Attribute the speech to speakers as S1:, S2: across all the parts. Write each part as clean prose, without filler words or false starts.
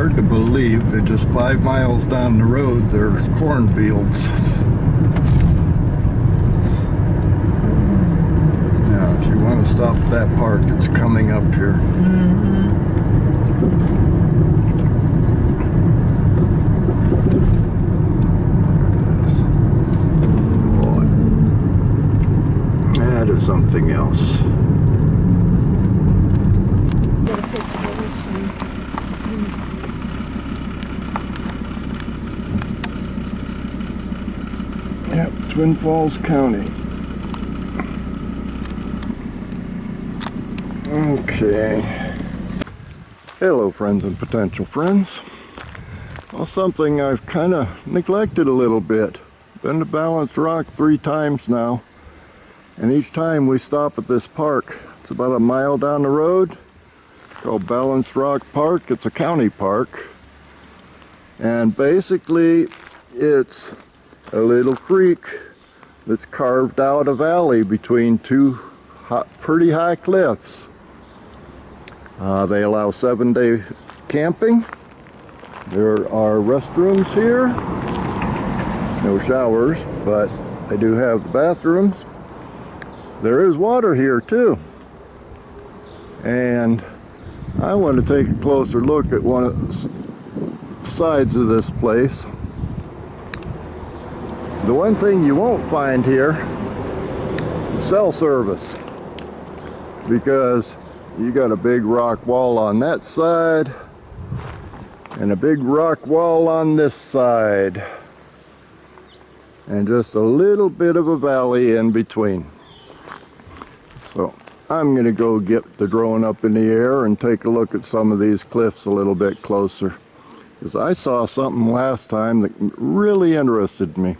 S1: hard to believe that just 5 miles down the road there's cornfields. Now, if you want to stop at that park, it's coming up here. That is something else. Yep, Twin Falls County. Okay. Hello, friends and potential friends. Well, something I've kind of neglected a little bit. Been to Balanced Rock 3 times now. And each time we stop at this park. It's about a mile down the road. Called Balanced Rock Park. It's a county park. And basically, it's a little creek that's carved out a valley between 2 pretty high cliffs. They allow 7-day camping. There are restrooms here. No showers, but they do have the bathrooms. There is water here too. And I want to take a closer look at one of the sides of this place. The one thing you won't find here is cell service, because you got a big rock wall on that side and a big rock wall on this side, and just a little bit of a valley in between. So I'm gonna go get the drone up in the air and take a look at some of these cliffs a little bit closer, because I saw something last time that really interested me.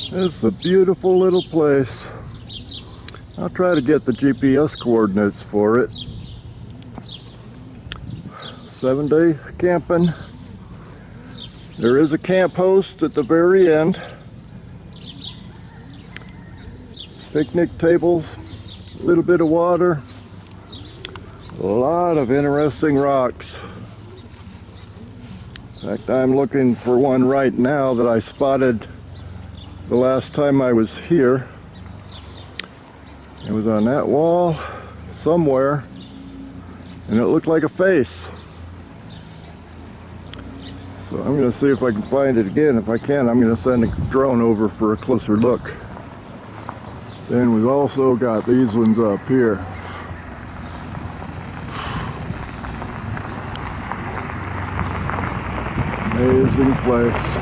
S1: It's a beautiful little place. I'll try to get the GPS coordinates for it. 7-day camping. There is a camp host at the very end. Picnic tables, a little bit of water, a lot of interesting rocks. In fact, I'm looking for one right now that I spotted the last time I was here. It was on that wall somewhere, and it looked like a face. So I'm going to see if I can find it again. If I can, I'm going to send a drone over for a closer look. Then we've also got these ones up here. Amazing place.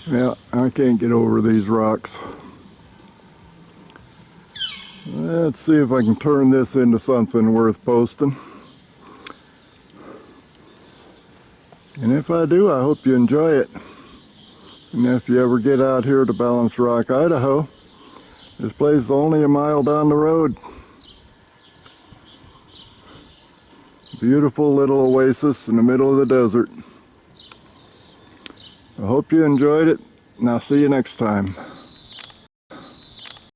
S1: Yeah, I can't get over these rocks. Let's see if I can turn this into something worth posting. And if I do, I hope you enjoy it. And if you ever get out here to Balanced Rock, Idaho, this place is only a mile down the road. Beautiful little oasis in the middle of the desert. I hope you enjoyed it, and I'll see you next time.